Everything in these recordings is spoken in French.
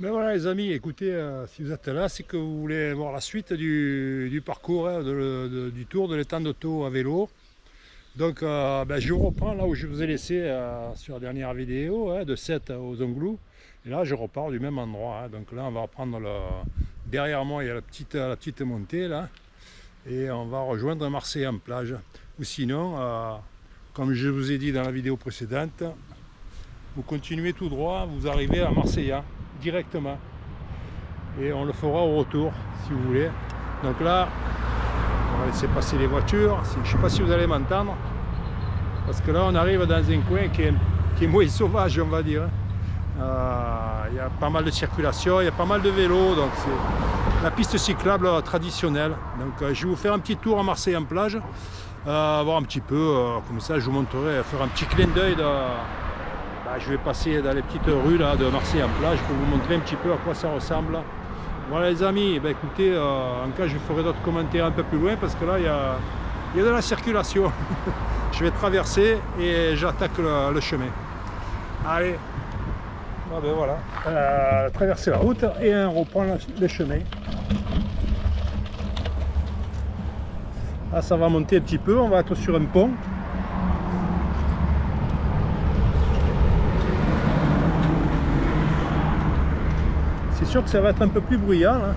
Ben voilà les amis, écoutez, si vous êtes là, c'est que vous voulez voir la suite du parcours hein, du tour de l'étang de Thau à vélo. Donc ben, je reprends là où je vous ai laissé sur la dernière vidéo, hein, de Sète aux Ongloues. Et là je repars du même endroit. Hein. Donc là on va reprendre derrière moi il y a la petite montée là. Et on va rejoindre Marseille en plage. Ou sinon, comme je vous ai dit dans la vidéo précédente, vous continuez tout droit, vous arrivez à Marseilla directement. Et on le fera au retour si vous voulez. Donc là, on va laisser passer les voitures. Je ne sais pas si vous allez m'entendre. Parce que là on arrive dans un coin qui est moins sauvage on va dire. Il y a pas mal de circulation, il y a pas mal de vélos. Donc c'est la piste cyclable traditionnelle. Donc je vais vous faire un petit tour à Marseille en plage. Voir un petit peu, comme ça je vous montrerai, faire un petit clin d'œil de... je vais passer dans les petites rues là, de Marseille en plage pour vous montrer un petit peu à quoi ça ressemble. Voilà les amis, écoutez, en cas je ferai d'autres commentaires un peu plus loin parce que là il y a de la circulation. Je vais traverser et j'attaque le chemin. Allez, voilà, traverser la route et on reprend le chemin. Là ça va monter un petit peu, on va être sur un pont. C'est sûr que ça va être un peu plus bruyant là,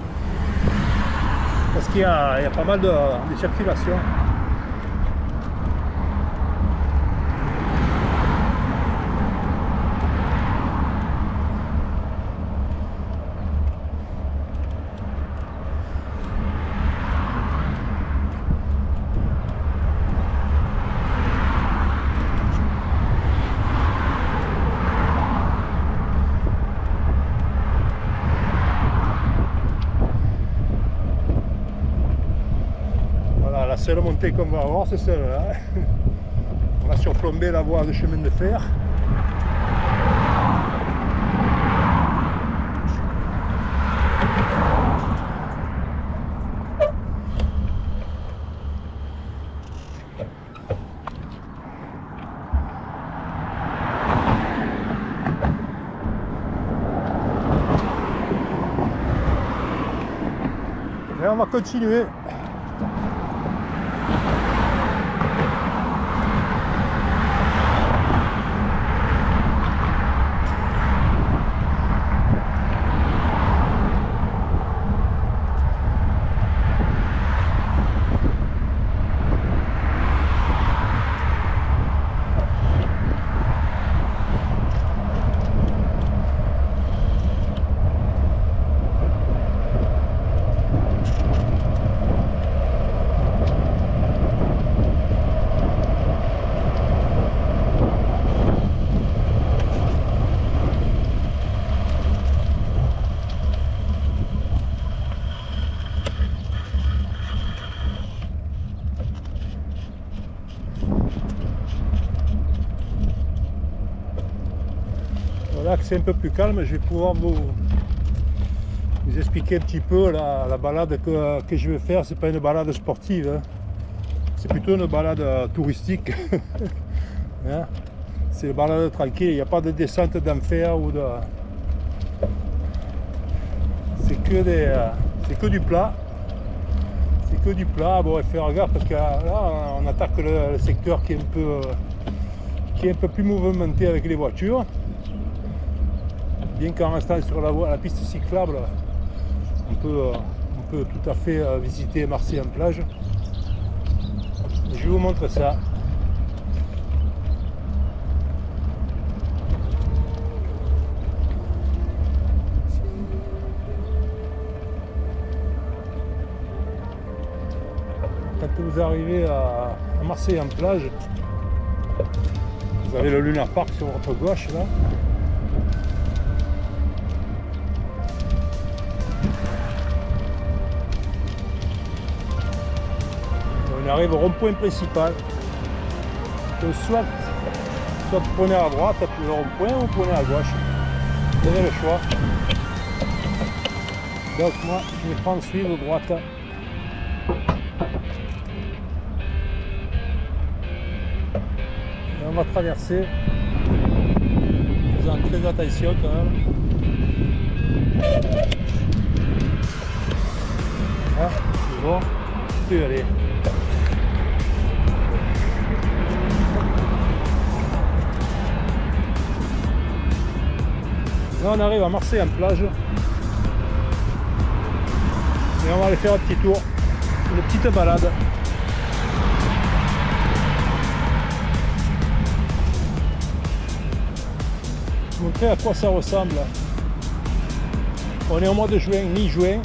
parce qu'il y a pas mal de circulation. La seule montée qu'on va avoir, c'est celle-là. On va surplomber la voie de chemin de fer. Et on va continuer. Là que c'est un peu plus calme, je vais pouvoir vous expliquer un petit peu la balade que je vais faire. C'est pas une balade sportive, hein. C'est plutôt une balade touristique. Hein, c'est une balade tranquille, il n'y a pas de descente d'enfer ou de... C'est que du plat. C'est que du plat. Bon, faire gaffe parce que là on attaque le secteur qui est un peu plus mouvementé avec les voitures. Bien qu'en restant sur la piste cyclable, on peut tout à fait visiter Marseille en plage. Je vous montre ça. Quand vous arrivez à Marseille en plage, vous avez le Luna Park sur votre gauche là. On arrive au rond-point principal. Donc soit vous prenez à droite, le rond-point, ou vous prenez à gauche. Vous avez le choix. Donc moi, je vais prendre suivre droite. Et on va traverser. En faisant très attention quand même. peut y aller. Là on arrive à Marseille en plage. Et on va aller faire un petit tour, une petite balade. Je vais vous montrer à quoi ça ressemble. On est au mois de juin, mi-juin.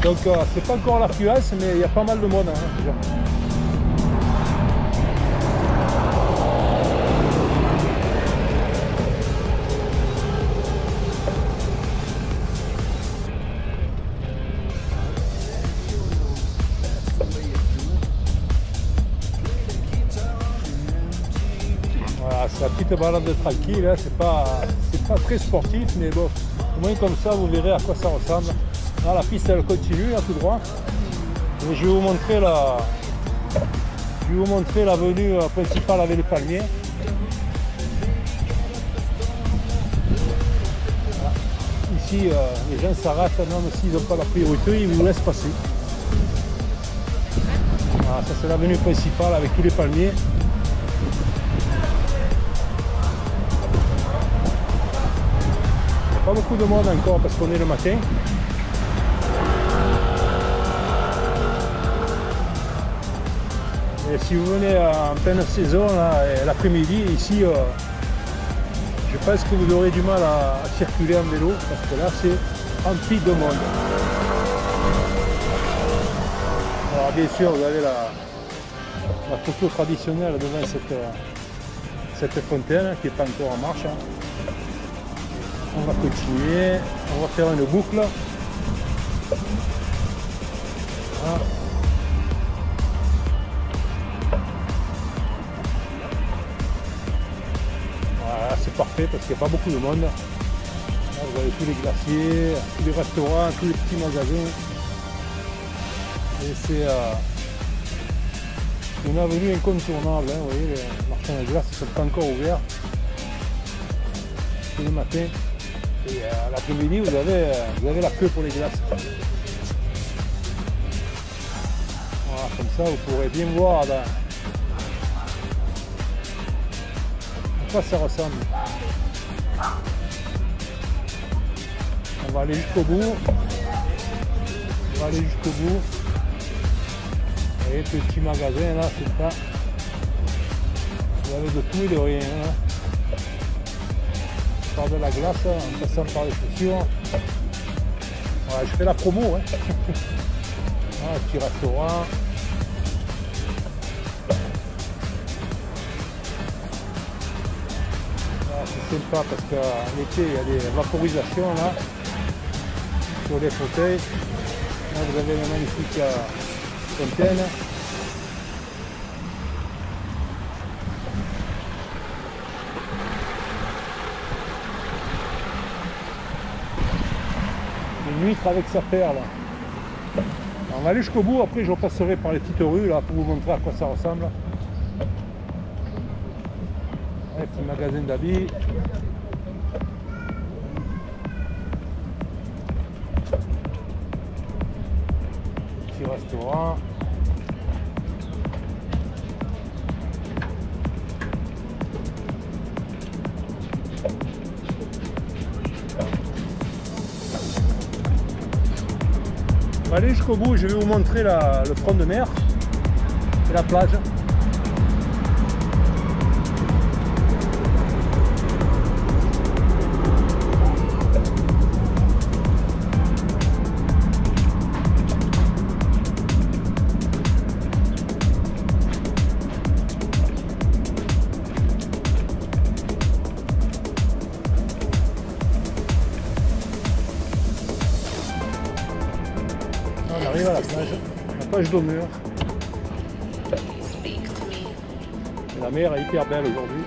Donc c'est pas encore l'affluence, mais il y a pas mal de monde déjà. Voilà, c'est la petite balade tranquille, hein. C'est pas très sportif, mais bon, au moins comme ça vous verrez à quoi ça ressemble. Là, la piste elle continue là, tout droit. Et je vais vous montrer l'avenue principale avec les palmiers. Voilà. Ici, les gens s'arrêtent, même s'ils n'ont pas la priorité, ils vous laissent passer. Voilà, ça c'est l'avenue principale avec tous les palmiers. Pas beaucoup de monde encore parce qu'on est le matin. Et si vous venez en pleine saison, l'après-midi, ici, je pense que vous aurez du mal à circuler en vélo parce que là c'est rempli de monde. Alors bien sûr, vous avez la photo traditionnelle devant cette fontaine qui n'est pas encore en marche. On va continuer, on va faire une boucle. Voilà. Voilà, c'est parfait parce qu'il n'y a pas beaucoup de monde. Là, vous avez tous les glaciers, tous les restaurants, tous les petits magasins. Et c'est une avenue incontournable. Hein, vous voyez, les marchands de glace ne sont pas encore ouverts. C'est le matin. Et à l'après-midi, vous avez la queue pour les glaces. Voilà, comme ça, vous pourrez bien voir à quoi ça ressemble. On va aller jusqu'au bout. On va aller jusqu'au bout. Vous voyez, petit magasin là, c'est ça. Vous avez de tout et de rien. Hein. Par de la glace, en passant par les chaussures. Voilà, je fais la promo. Hein. Voilà, petit restaurant. Voilà, c'est sympa parce qu'en été il y a des vaporisations là sur les fauteuils. Là vous avez une magnifique fontaine. Une huître avec sa perle. On va aller jusqu'au bout, après je repasserai par les petites rues là pour vous montrer à quoi ça ressemble. Un petit magasin d'habits. Petit restaurant. On va aller jusqu'au bout, je vais vous montrer le front de mer et la plage. On arrive à la plage d'Aumur. La mer est hyper belle aujourd'hui.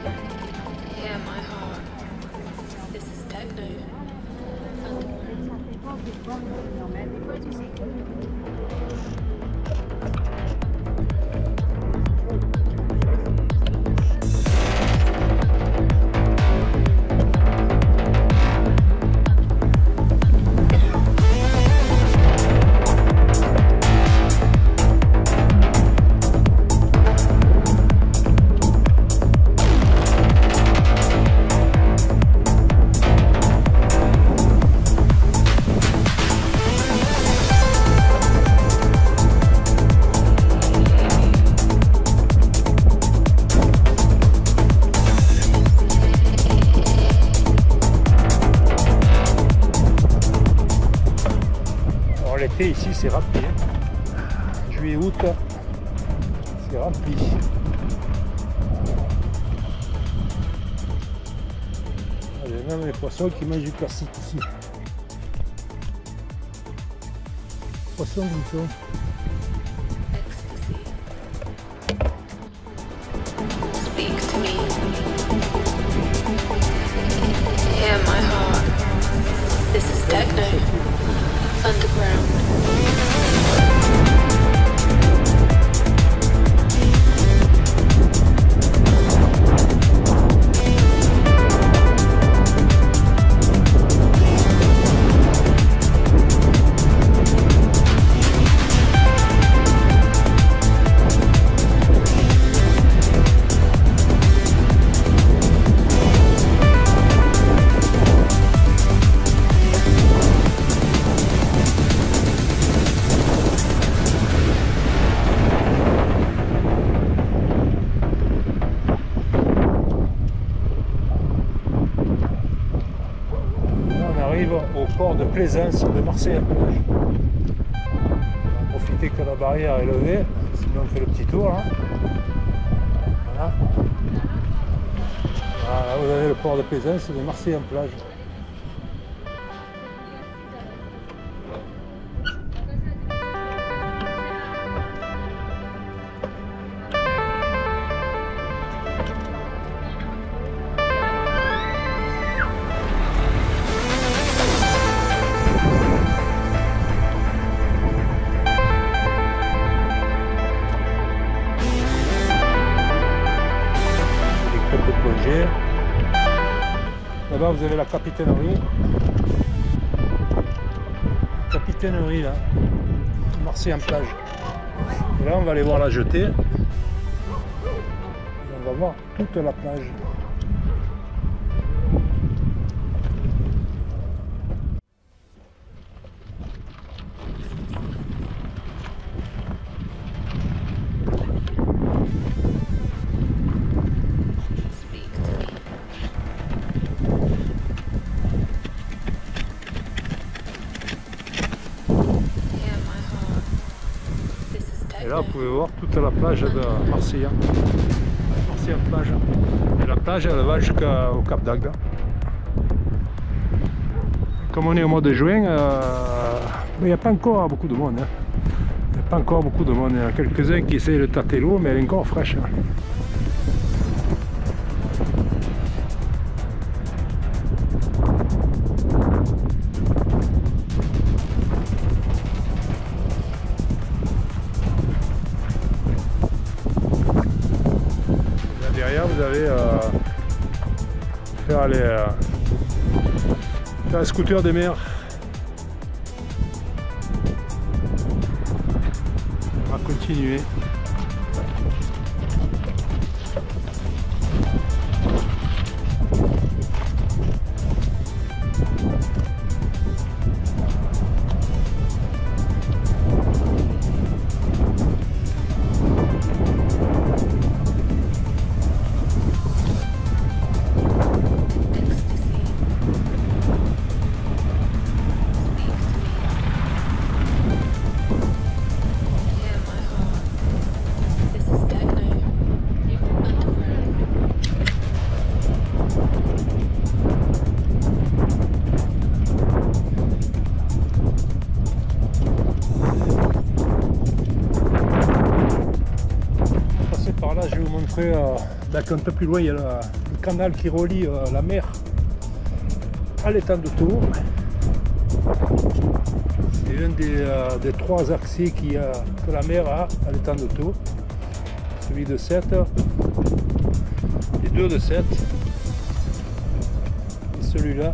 l'été ici c'est rempli. Juillet, août, c'est rempli. Il y a même les poissons qui mangent du plastique ici. Poissons qui sont. Au port de Plaisance de Marseille-Plage. On va profiter que la barrière est levée, sinon on fait le petit tour. Hein. Voilà. Voilà, vous avez le port de Plaisance de Marseille-Plage. Là-bas vous avez la capitainerie. Capitainerie là, Marseille-Plage. Et là on va aller voir la jetée. Et on va voir toute la plage. Et là, vous pouvez voir toute la plage de Marseille. Marseille-Plage. Et la plage, elle va jusqu'au Cap d'Agde. Comme on est au mois de juin, il n'y a pas encore beaucoup de monde. Hein. Il n'y a pas encore beaucoup de monde. Il y a quelques-uns qui essayent de tâter l'eau, mais elle est encore fraîche. Hein. Derrière vous allez faire les scooters des mers. On va continuer. Je vais vous montrer qu'un peu plus loin il y a le canal qui relie la mer à l'étang de Thau. C'est un des trois accès que la mer a à l'étang de Thau. Celui de Sète, les deux de Sète et celui-là,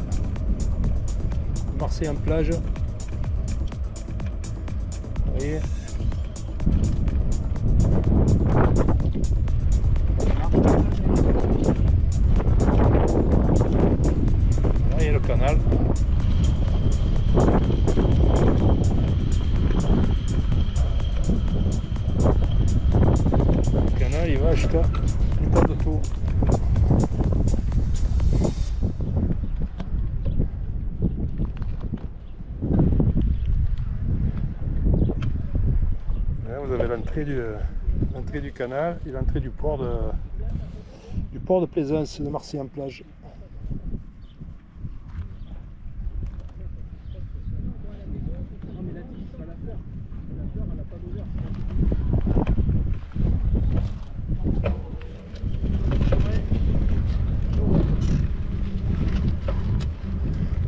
Marseille-Plage. Vous voyez. Le canal. Le canal il va jusqu'à l'étang de Thau. avez l'entrée du canal et l'entrée du port de plaisance de Marseille-en-Plage.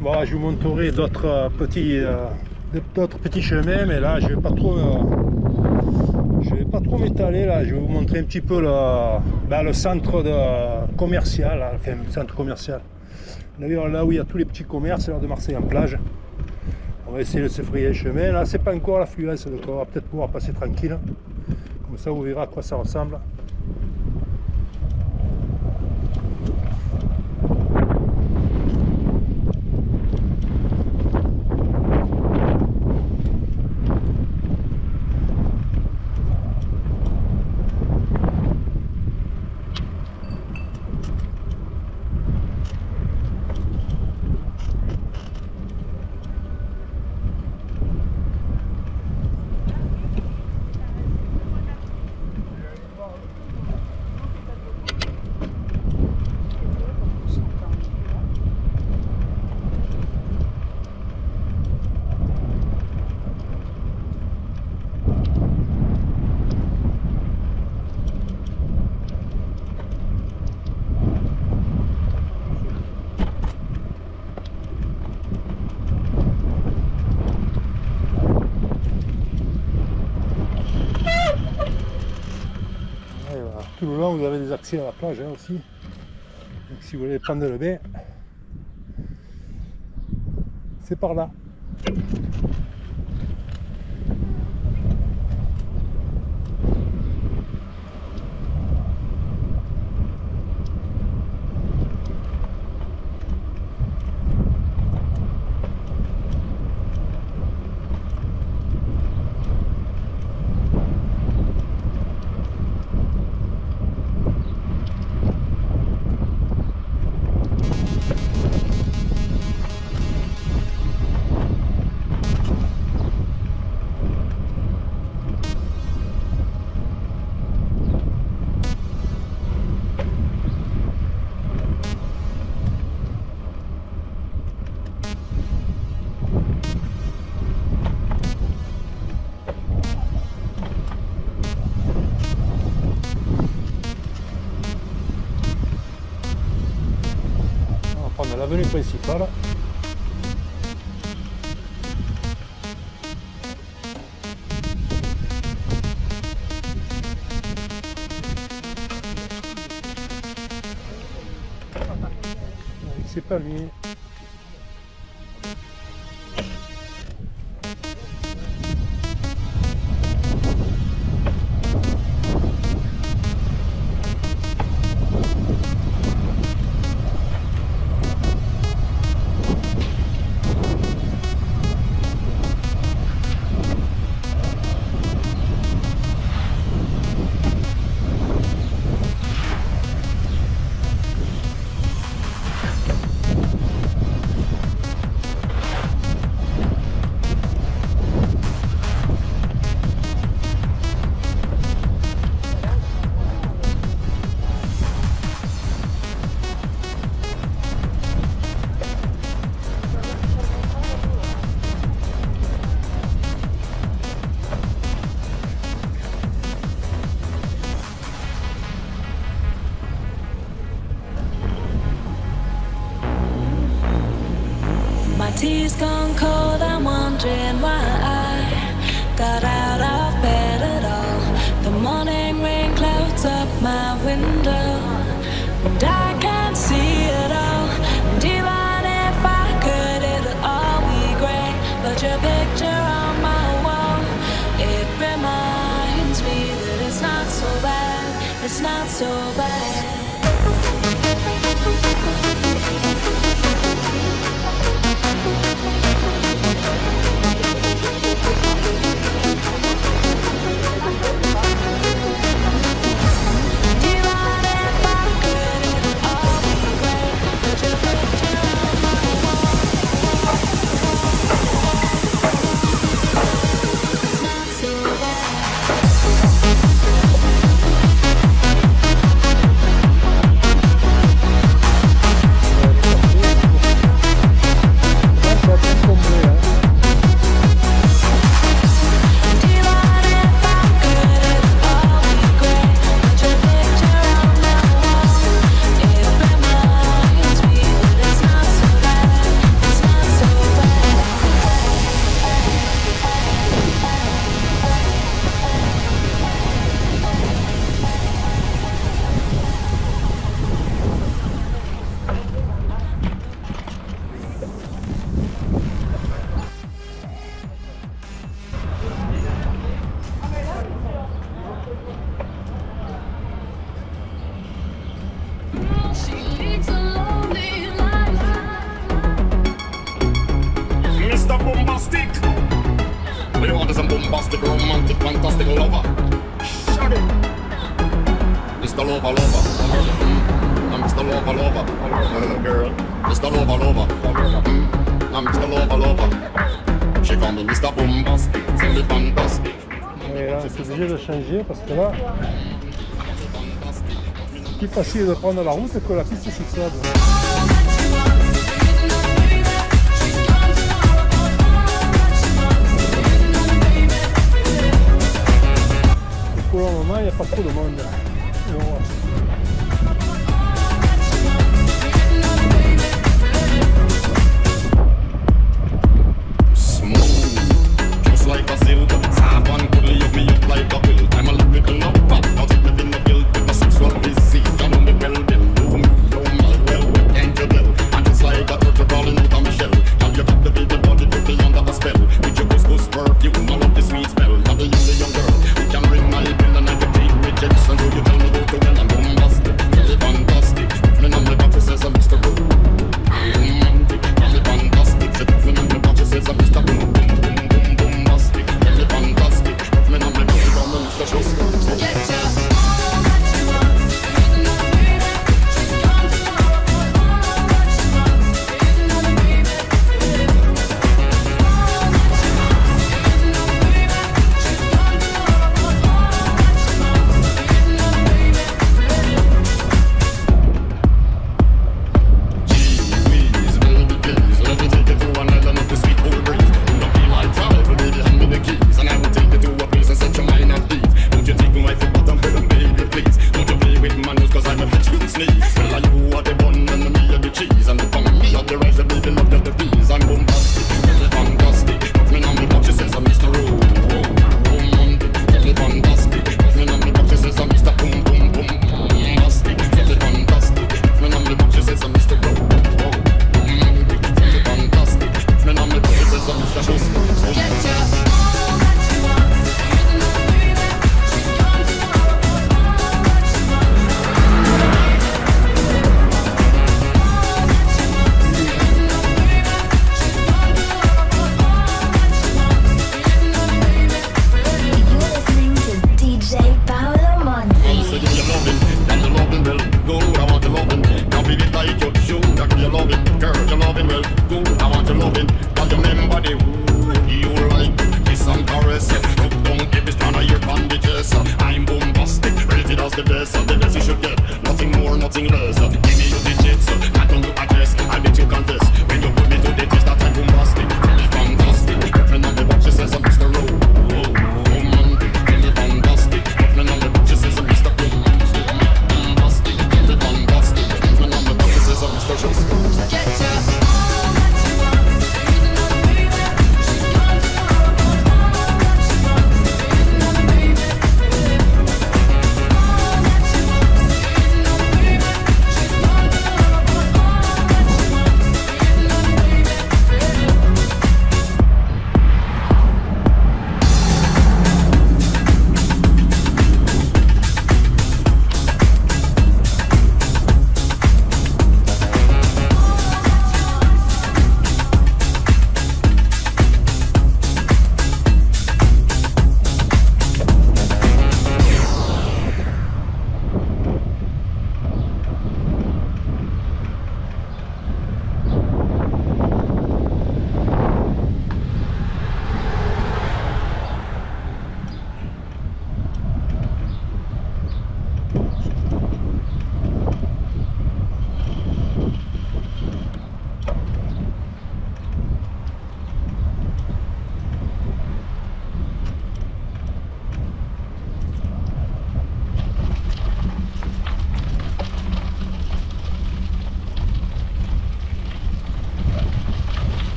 Bon, je vous montrerai d'autres petits chemins, mais là je vais pas trop m'étaler. Là, je vais vous montrer un petit peu le centre commercial, enfin le centre commercial. D'ailleurs, là où il y a tous les petits commerces là, de Marseille-en-Plage. On va essayer de se frayer le chemin. Là, c'est pas encore l'affluence, donc on va peut-être pouvoir passer tranquille. Comme ça, vous verrez à quoi ça ressemble. Tout le long, vous avez des accès à la plage aussi. Donc, si vous voulez prendre le bain, c'est par là. On va prendre l'avenue principale. Avec ses palmiers. Tea's gone cold, I'm wondering why I got out of bed at all. The morning rain clouds up my window, and I can't see it all. And even if I could, it'll all be great. But your picture on my wall, it reminds me that it's not so bad, it's not so bad. It's not so bad. Mr. Bombastic. What you want is a bombastic, romantic, fantastic lover. Shut it. Mr. Lover, lover. I'm Mr. Lover, lover. Girl. Mr. Lover, lover. I'm Mr. Lover, lover. She call me Mr. Bombastic. C'est le fantastique. Et là, c'est obligé de changer parce que là, c'est plus facile de prendre la route que la piste cyclable. Pour le moment, il n'y a pas trop de monde. Like a silver, someone could leave me up like a pill. I'm a lyrical lover, now take me in the pill with my sexual disease. You know me well, then do me, know me well, can't you tell? I'm just like a turtle crawling out of my shell. Now you got the baby body to be under a spell. With your couscous perfume, I love the sweet smell. Now the young girl, we can ring my bill and I can take rejection. So you tell me go to well, I'm bombastic, really fantastic. Me on the box, it says I'm Mr. Boom. Romantic, really fantastic. So me on the box, it says I'm Mr. Boom. Girl, you loving well, good. I want your loving, got your name body.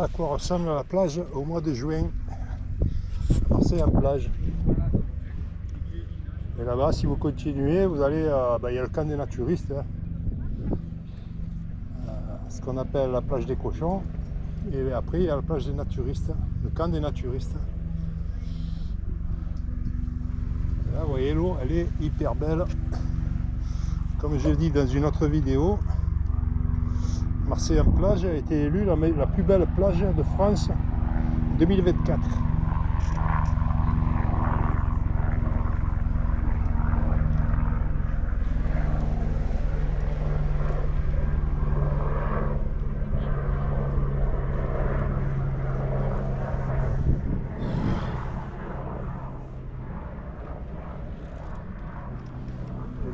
à quoi ressemble la plage au mois de juin. Marseille en plage. Et là-bas, si vous continuez, vous allez, il y a le camp des naturistes, hein. Ce qu'on appelle la plage des cochons. Et après, il y a la plage des naturistes, le camp des naturistes. Et là, vous voyez, l'eau, elle est hyper belle. Comme je l'ai dit dans une autre vidéo, Marseille en plage a été élue la plus belle plage de France 2024.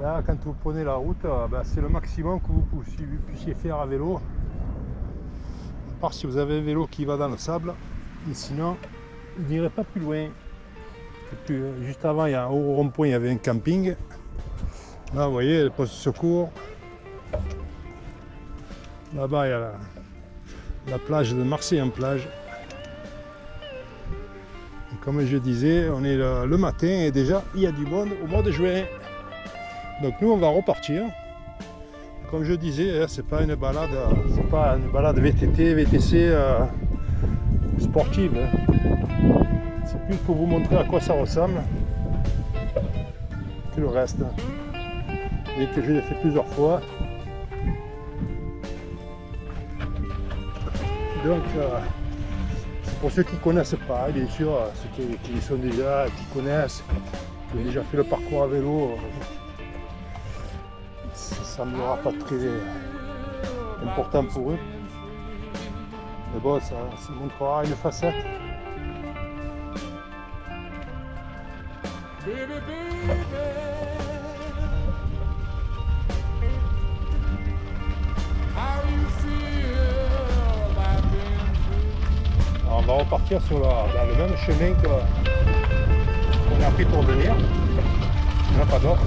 Là, quand vous prenez la route, c'est le maximum que vous puissiez faire à vélo. À part si vous avez un vélo qui va dans le sable. Et sinon, vous n'irez pas plus loin. Juste avant, au rond-point, il y avait un camping. Là, vous voyez, le poste de secours. Là-bas, il y a la plage de Marseille en plage. Et comme je disais, on est le matin et déjà, il y a du monde au mois de juin. Donc nous on va repartir. Comme je disais, c'est pas une balade VTT, VTC sportive. C'est plus pour vous montrer à quoi ça ressemble que le reste. Et que je l'ai fait plusieurs fois. Donc c'est pour ceux qui ne connaissent pas, bien sûr, ceux qui sont déjà, qui connaissent, qui ont déjà fait le parcours à vélo. Ça ne semblera pas très important pour eux. Mais bon, ça montrera une facette. Alors on va repartir sur le même chemin qu'on a pris pour venir. Il n'y en a pas d'autre.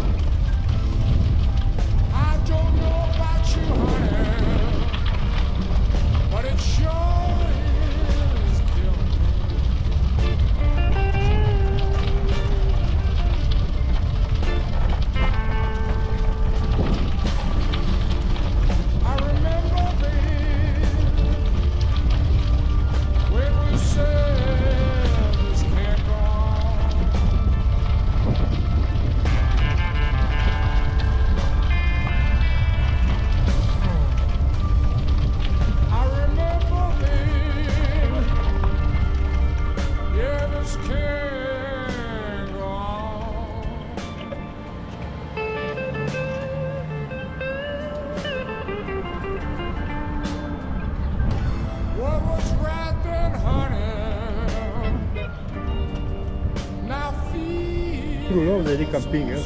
Tout le long, vous avez des campings. Hein.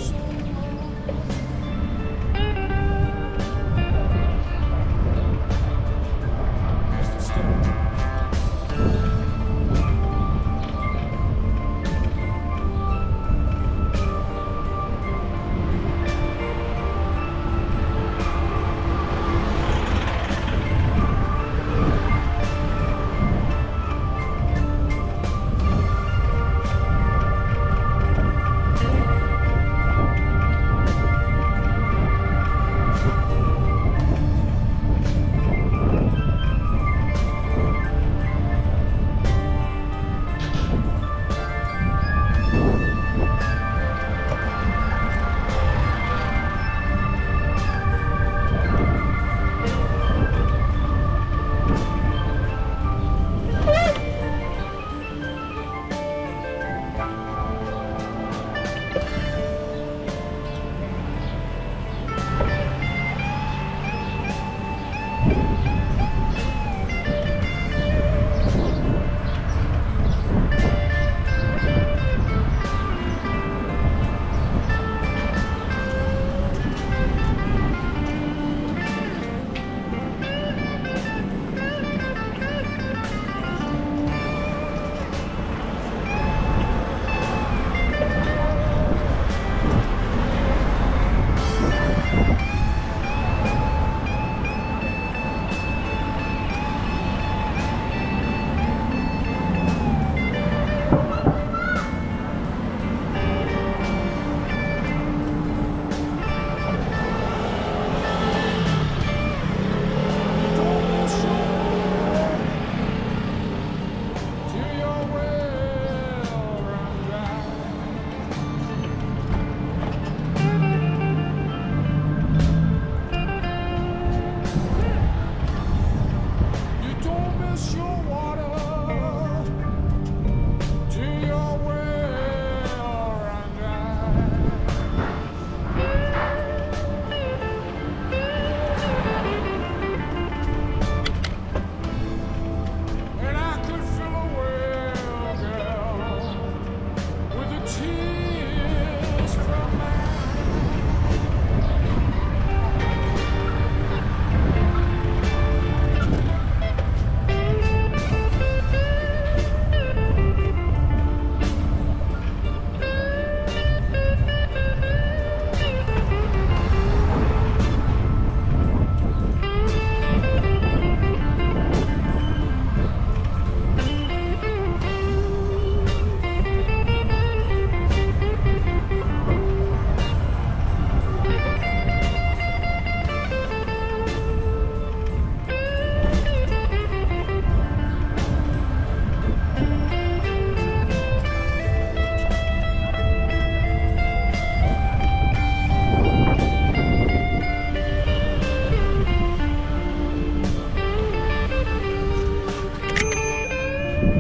tears from my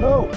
No!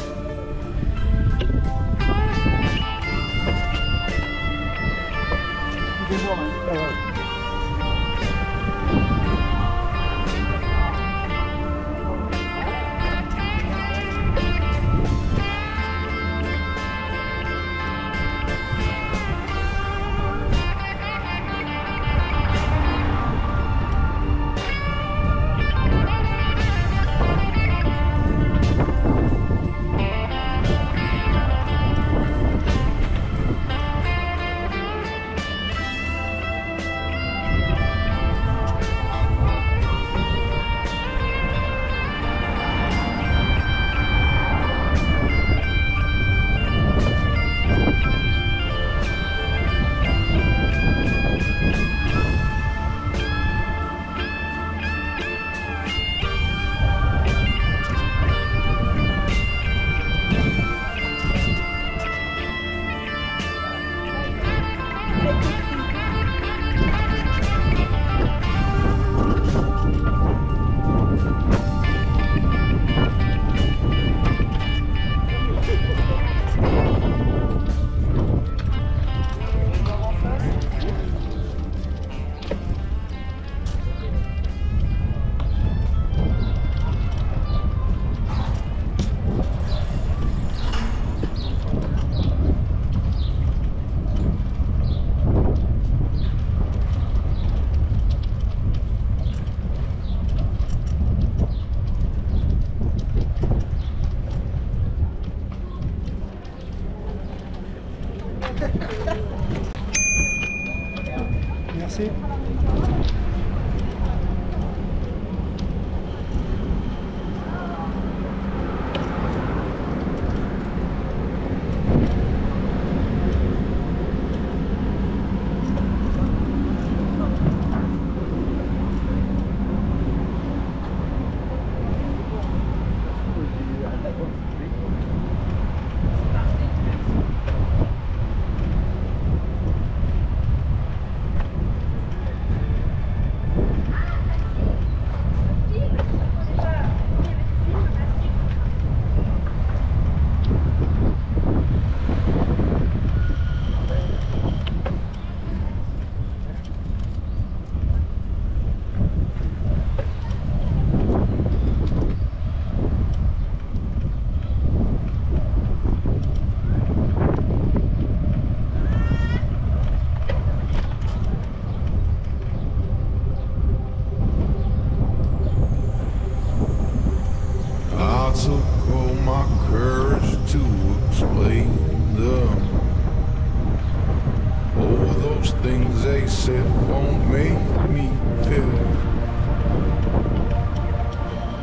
Merci.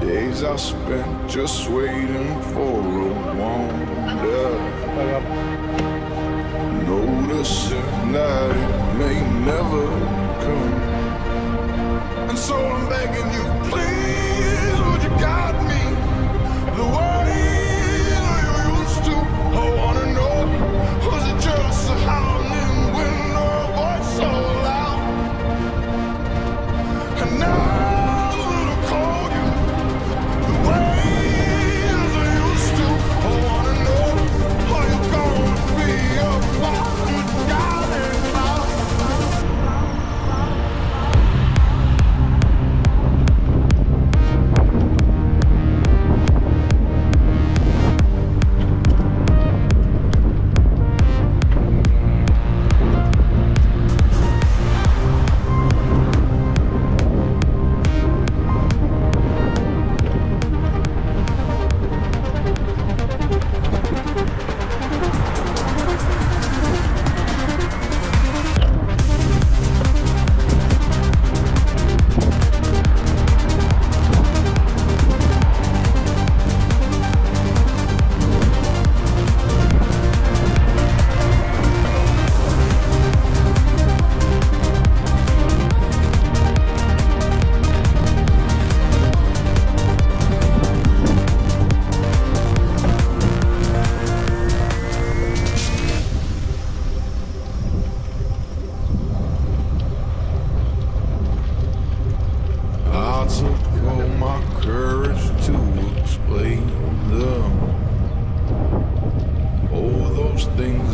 Days I spent just waiting for a wonder, noticing that it may never come. And so I'm begging you, please, would you guide me the way that you used to? I wanna know, was it just a howling wind or a voice so loud? And now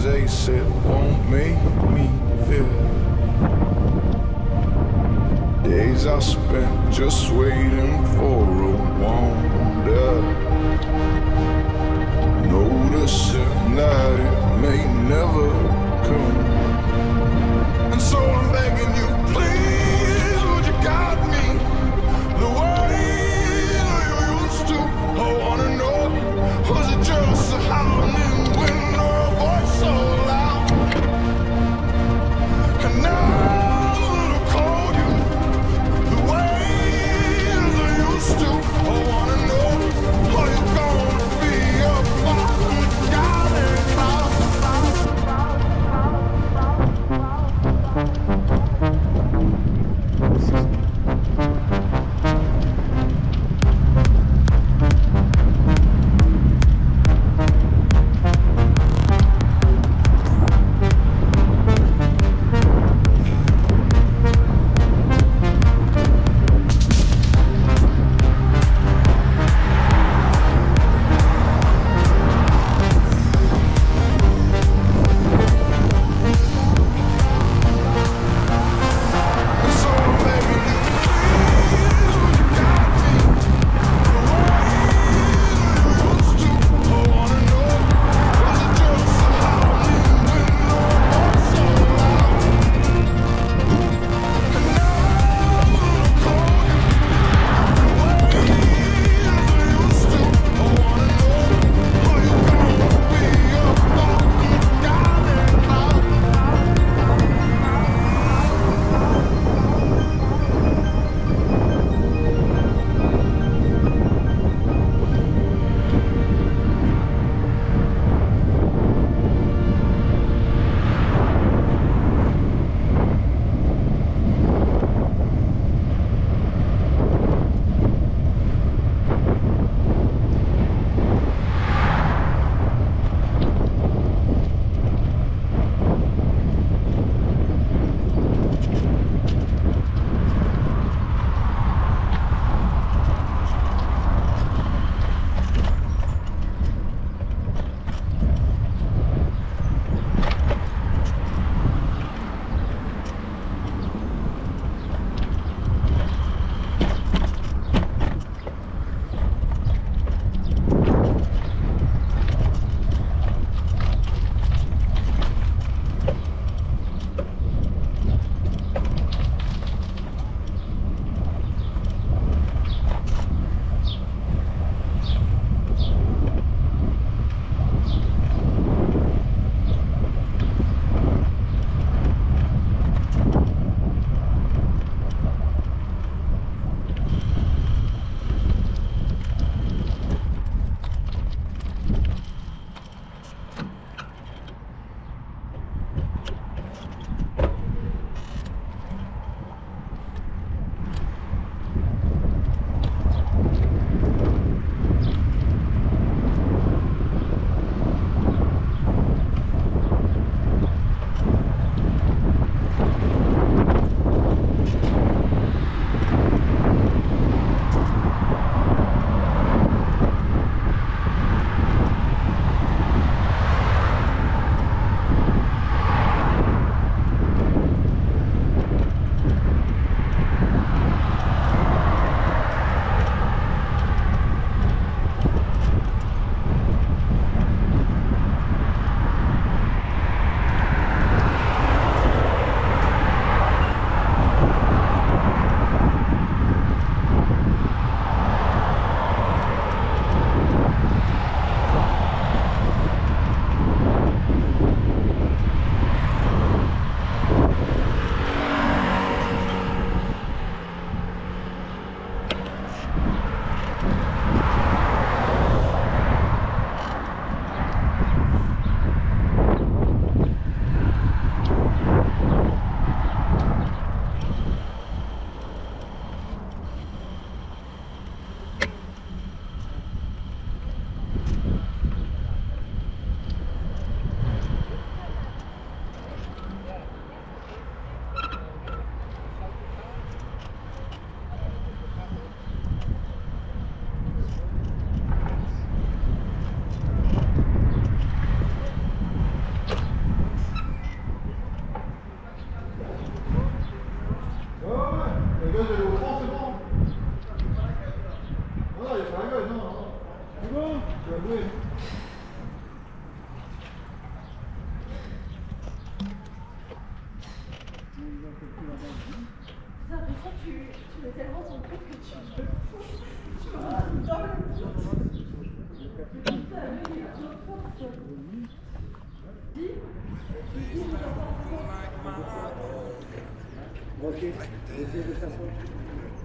they said won't make me feel. Days I spent just waiting for a wonder, noticing that it may never come. And so I'm begging you, please, would you guide me the way you used to? I wanna know, was it just a howling wind or a voice so loud? And now I'll call you the way you used to. I wanna know, are you gonna be a fucking guiding cloud?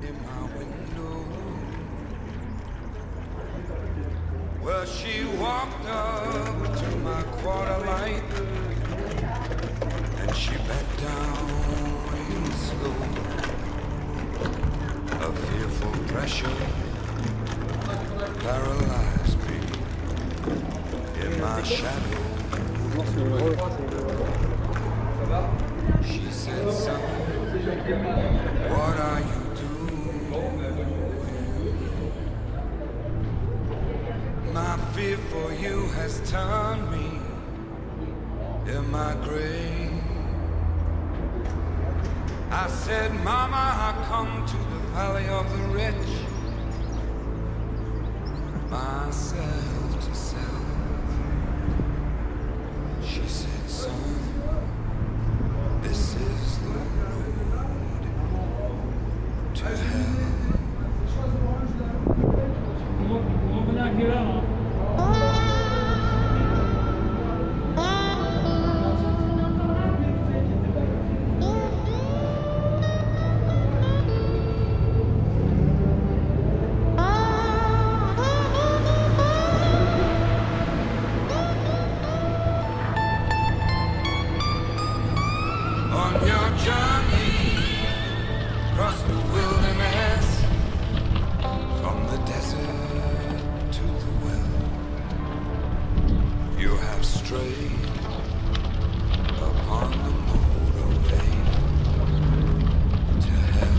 In my window, well, she walked up to my quarter light, and she bent down real slow. A fearful pressure paralyzed me in my shadow. She said, son, what are you doing? My fear for you has turned me in my grave. I said, Mama, I come to the valley of the rich, myself to sell. She said, son, this is the road to hell. On your journey across the wilderness, from the desert to the well, you have strayed upon the motorway to hell.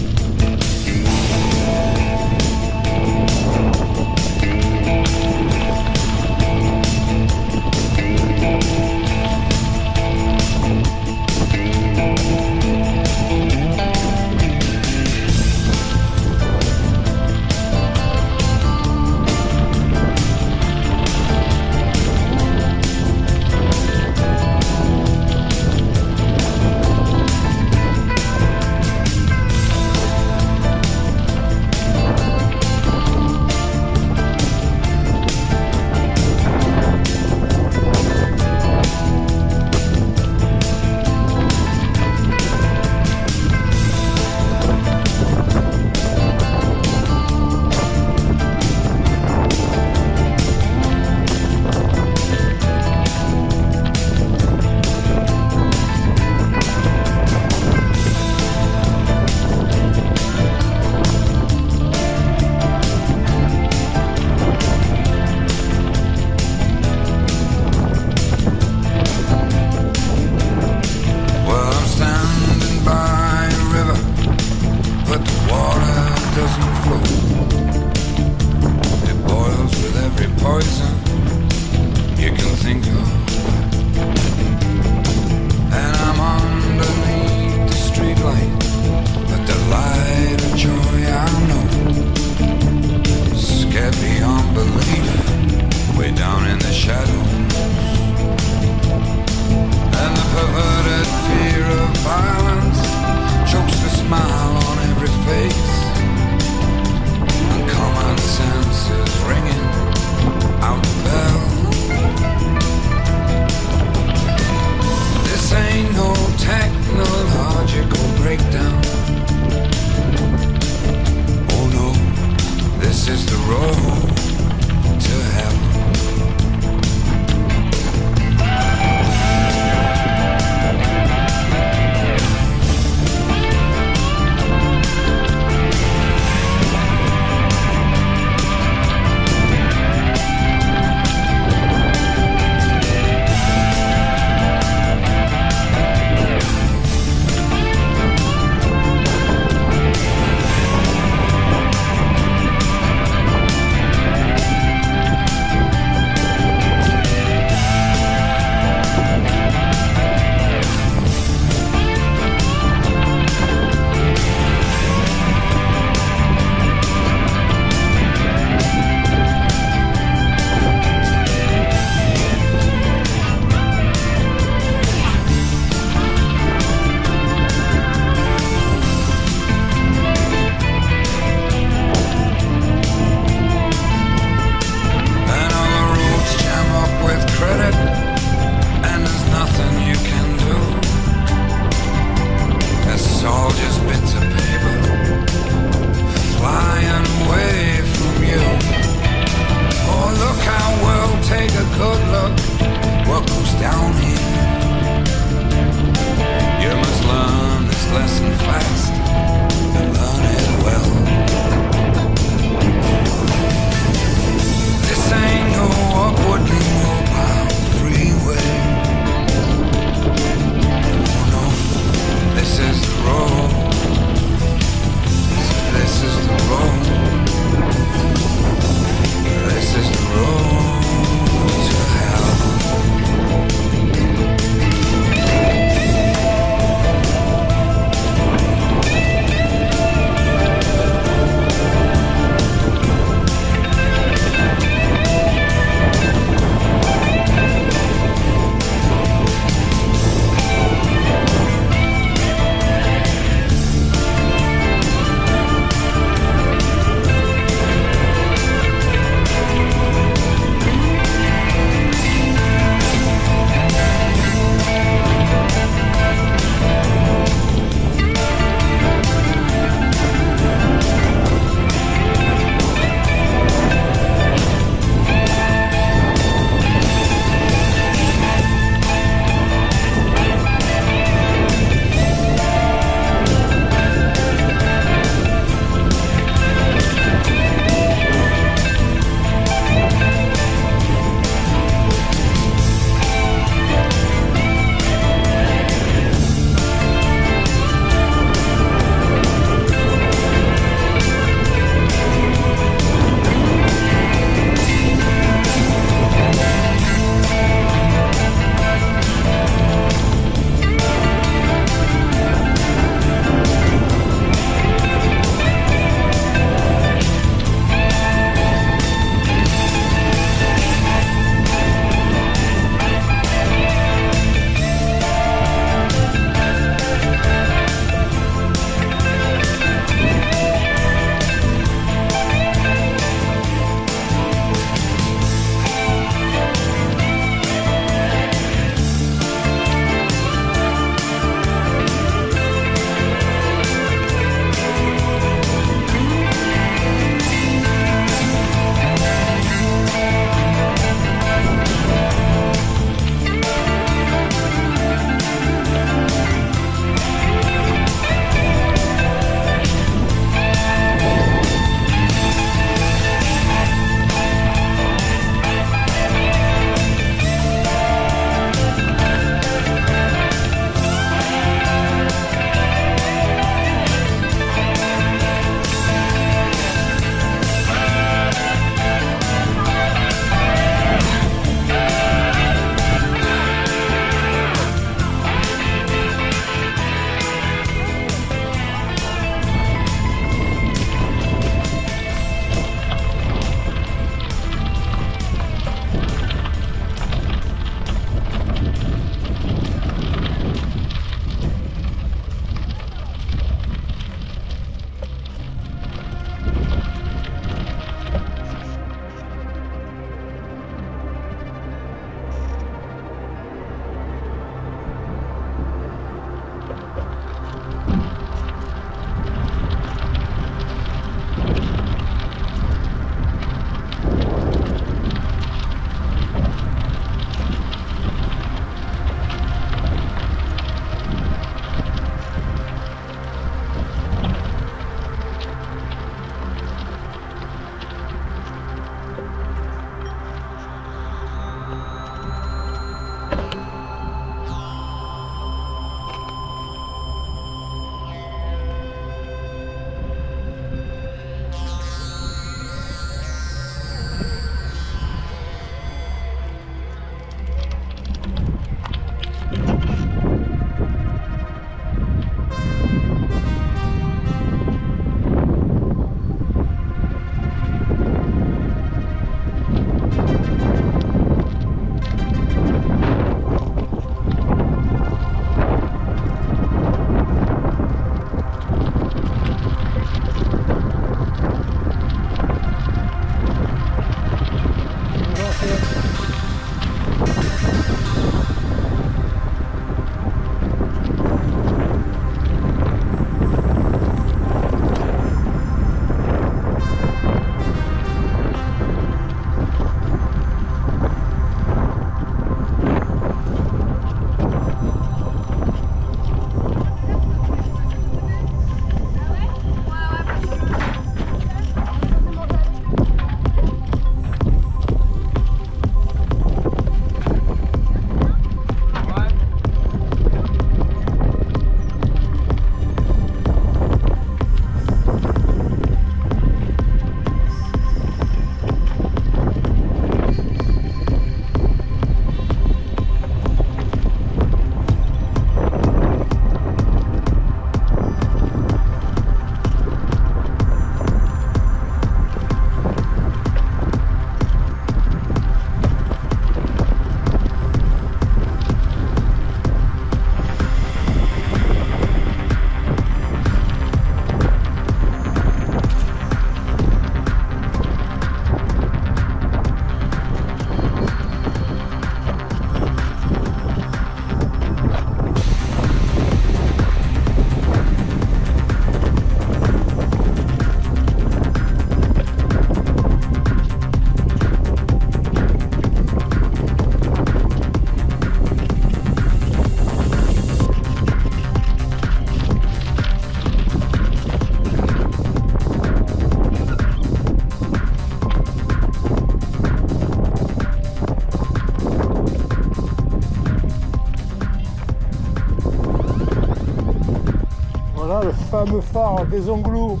fameux phare des Ongloux.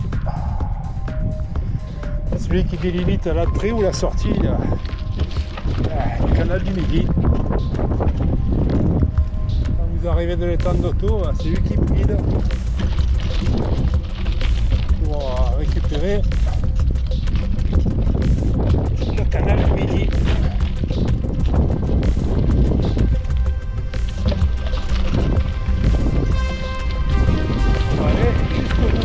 Celui qui délimite l'entrée ou la sortie du canal du Midi. Quand vous arrivez de l'étang d'Otto, c'est lui qui vous guide pour récupérer le canal du Midi. On va aller jusqu'au bout.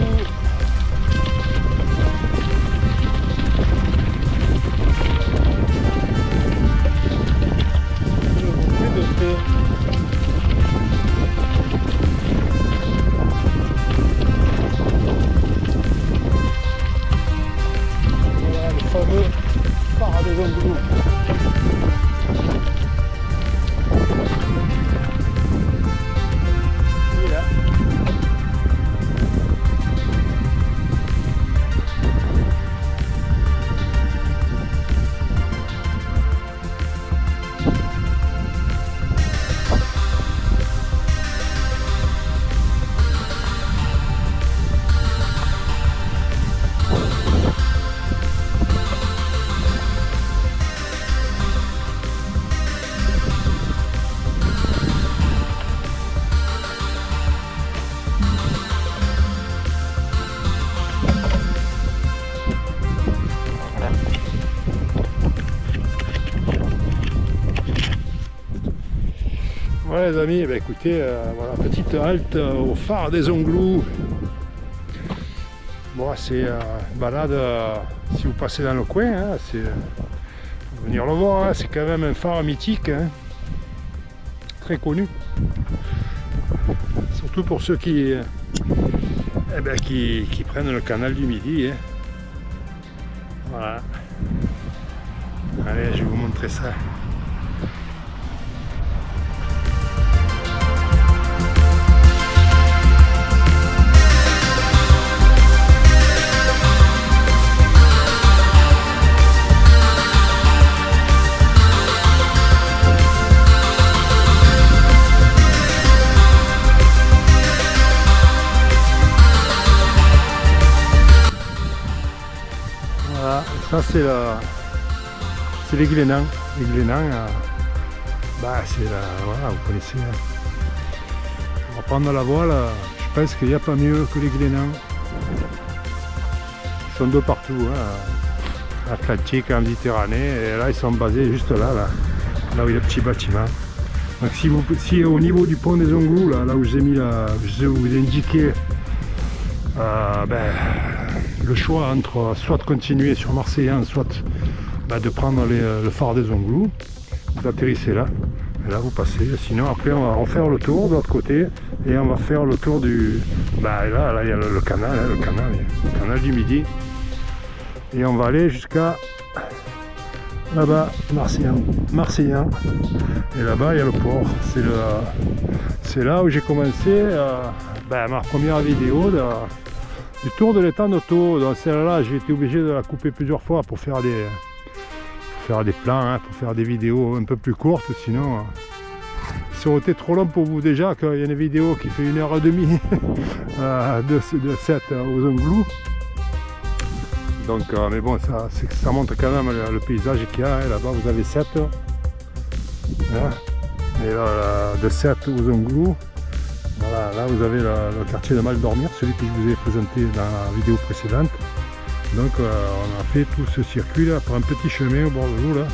Voilà le fameux phare des Ongloux. Il est là. Ouais les amis, bah écoutez, voilà, petite halte au phare des Ongloux. Bon, c'est une balade, si vous passez dans le coin, hein, c'est venir le voir, hein, c'est quand même un phare mythique, hein, très connu. Surtout pour ceux qui prennent le canal du Midi. Hein. Voilà. Allez, je vais vous montrer ça. Voilà, ça c'est les Glénans. Les Glénans, c'est voilà, vous connaissez. Hein. On va prendre la voile, je pense qu'il n'y a pas mieux que les Glénans. Ils sont de partout, hein. Atlantique, en Méditerranée, et là ils sont basés juste là où il y a le petit bâtiment. Donc si au niveau du pont des Ongloux, là où j'ai mis je vous ai indiqué le choix entre soit de continuer sur Marseillan, soit de prendre le phare des Ongloux, vous atterrissez là, et là vous passez, sinon après on va refaire le tour de l'autre côté, et on va faire le tour du... là il y a le canal, hein, le canal du Midi, et on va aller jusqu'à là-bas, Marseillan, et là-bas il y a le port, c'est là où j'ai commencé ma première vidéo du tour de l'étang d'Otto. Dans celle-là, j'ai été obligé de la couper plusieurs fois pour faire des plans, hein, pour faire des vidéos un peu plus courtes, sinon ça aurait été trop long pour vous déjà, qu'il y a une vidéo qui fait 1h30 de 7 aux Ongloux. Donc, mais bon, ça montre quand même le paysage qu'il y a, hein. Là-bas vous avez 7, hein, et là, de 7 aux Ongloux. Voilà, là vous avez le quartier de Mal-Dormir, celui que je vous ai présenté dans la vidéo précédente. Donc on a fait tout ce circuit là par un petit chemin au bord de l'eau là.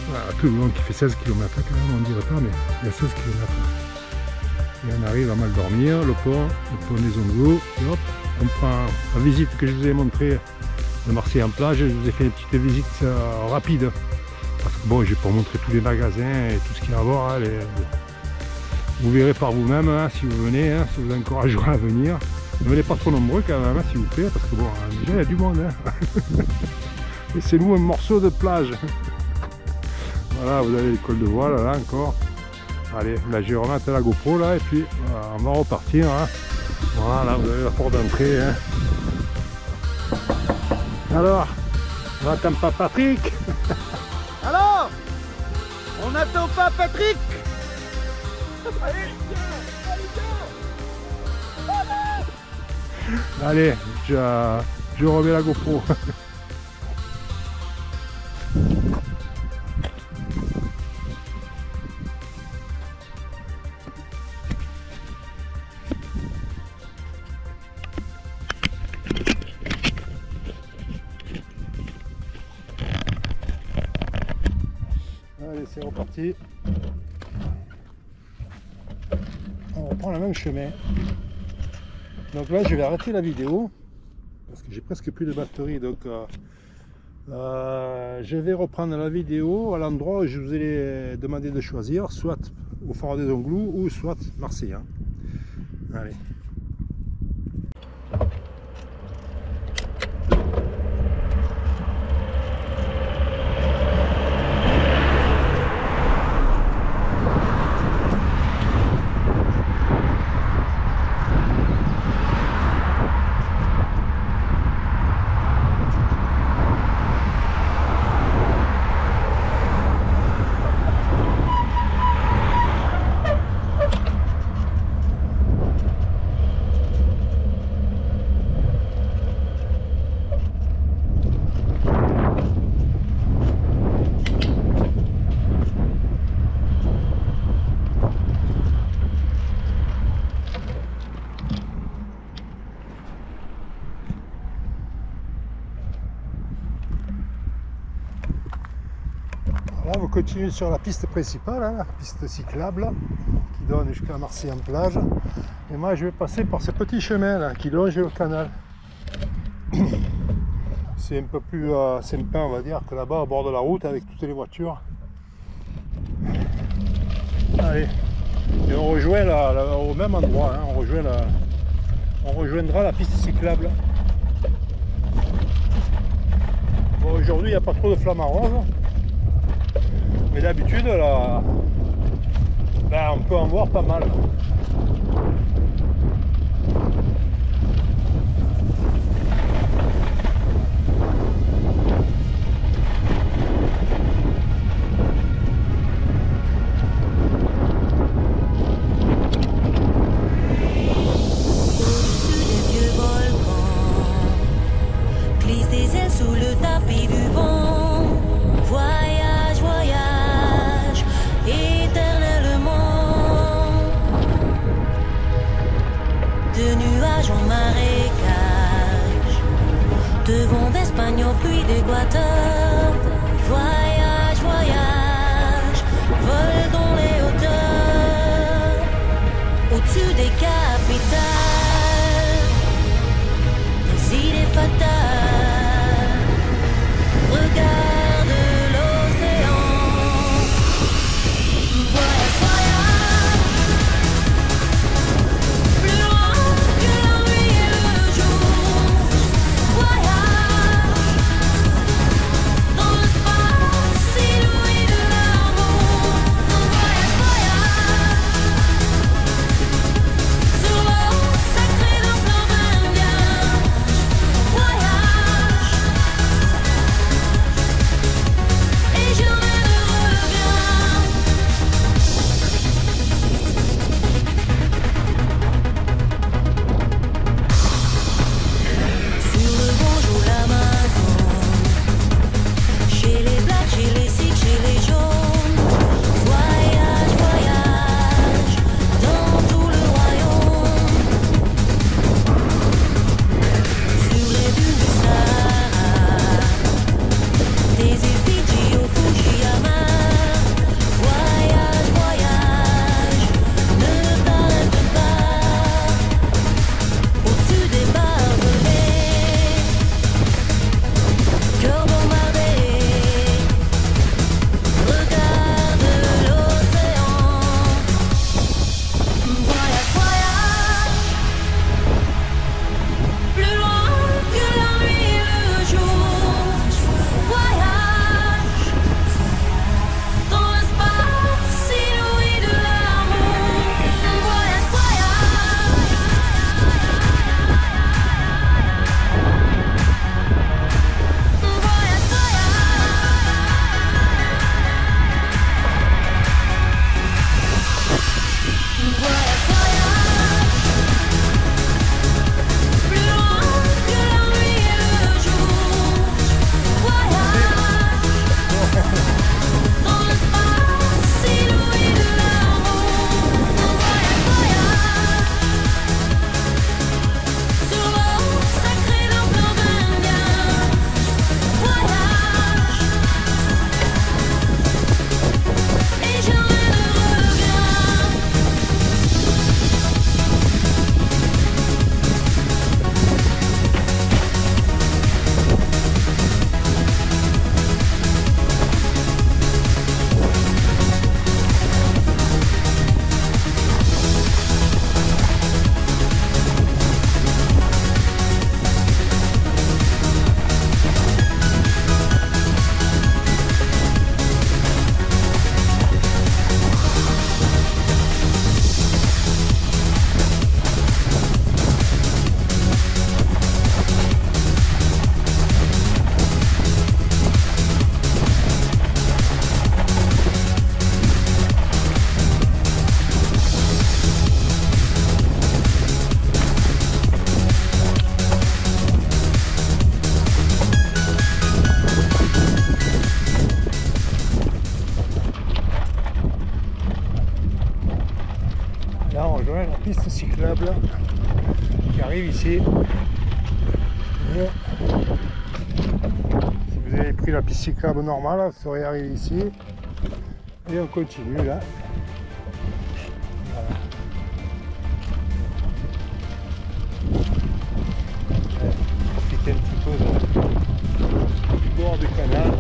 Voilà, tout le long qui fait 16 km quand même, on dirait pas, mais il y a 16 km. Et on arrive à Mal-Dormir, le pont des Ongloux, et hop, on prend la visite que je vous ai montrée de Marseille en plage. Je vous ai fait une petite visite rapide. Parce que bon, je vais pas montrer tous les magasins et tout ce qu'il y a à voir. Hein, vous verrez par vous-même, hein, si vous venez, hein, si vous encouragerez à venir. Ne venez pas trop nombreux quand même, hein, s'il vous plaît, parce que bon, déjà il y a du monde. Hein. Laissez-nous un morceau de plage. Voilà, vous avez l'école de voile là encore. Allez, là je vais remettre la GoPro là, et puis on va repartir. Hein. Voilà, vous avez la porte d'entrée. Hein. Alors, on n'attend pas Patrick. Alors, on n'attend pas Patrick. Allez, viens. Allez, je remets la GoPro. Allez, c'est reparti. On reprend le même chemin. Donc là, je vais arrêter la vidéo parce que j'ai presque plus de batterie. Donc, je vais reprendre la vidéo à l'endroit où je vous ai demandé de choisir, soit au Phare des Ongloux ou soit Marseille. Allez. Là, vous continuez sur la piste principale, la piste cyclable qui donne jusqu'à Marseille en plage. Et moi, je vais passer par ce petit chemin là qui longe le canal. C'est un peu plus sympa, on va dire, que là-bas au bord de la route avec toutes les voitures. Allez, et on rejoint au même endroit, on rejoindra la piste cyclable. Bon, aujourd'hui, il n'y a pas trop de flammes roses. Mais d'habitude, là, on peut en voir pas mal. Au-dessus des vieux volcans, glisse des ailes sous le tapis du vent. Voyage, voyage, éternellement. De nuages en marécage, de vent d'Espagne au puits d'Équateur. Voyage, voyage, vol dans les hauteurs. Au-dessus des capitales, les idées fatales. Regarde l'océan. Voyage, voyage, plus loin que la nuit et le jour. Voyage dans l'espace. Dans l'espace inouï de l'amour, on voyage. Sur l'eau sacrée d'un fleuve indien, voyage. Et jamais ne reviens. Là on rejoint la piste cyclable qui arrive ici. Et si vous avez pris la piste cyclable normale, vous serez arrivé ici. Et on continue là. Voilà. Profitez un petit peu du bord du canal.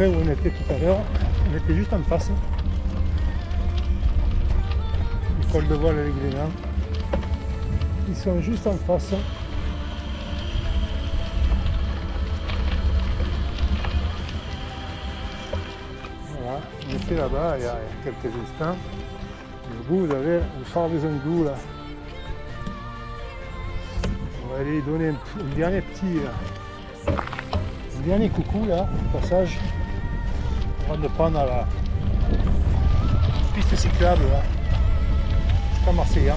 Où on était tout à l'heure, on était juste en face du col de voile avec les Glénans. Ils sont juste en face. Voilà, on était là-bas il y a quelques instants. Et au bout, vous avez le phare des Andous là. On va aller donner un dernier dernier coucou là, au passage. Avant de prendre à la piste cyclable là, jusqu'à Marseillan.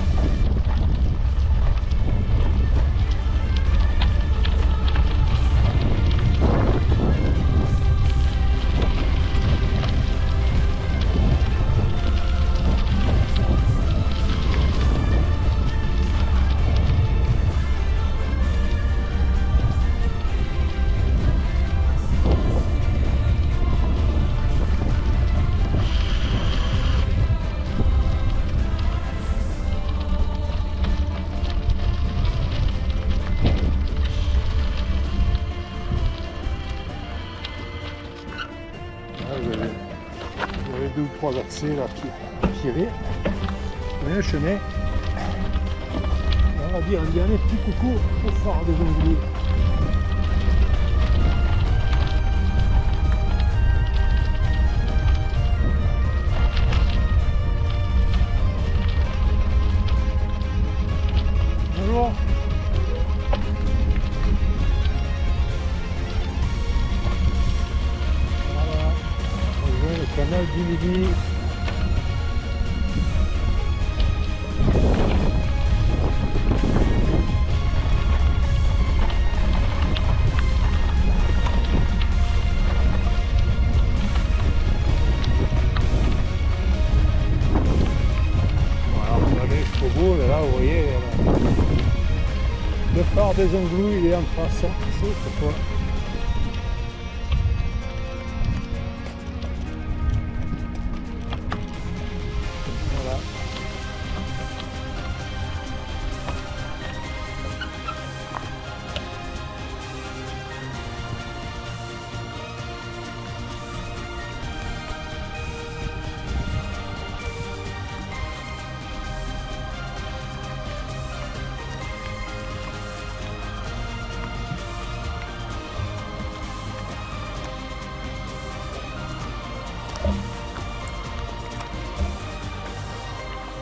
Là, vous avez 2 ou 3 accès là, tirés. Vous avez un chemin. On va dire un dernier petit coucou au phare des Anglais. Bonjour. Voilà, on rejoint le canal du Midi. Voilà, regardez jusqu'au bout, là vous voyez. Le phare des Anglous, il est en face, c'est quoi? Voilà.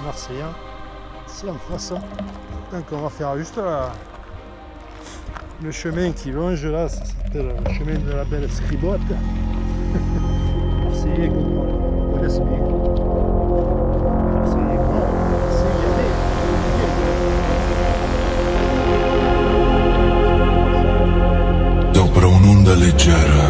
Marseillais, c'est en face. Donc on va faire juste le chemin qui longe là, ça s'appelle le chemin de la belle Scribotte. Marseillais qu'on connaisse bien. Marseillais, Sopra un'onda leggera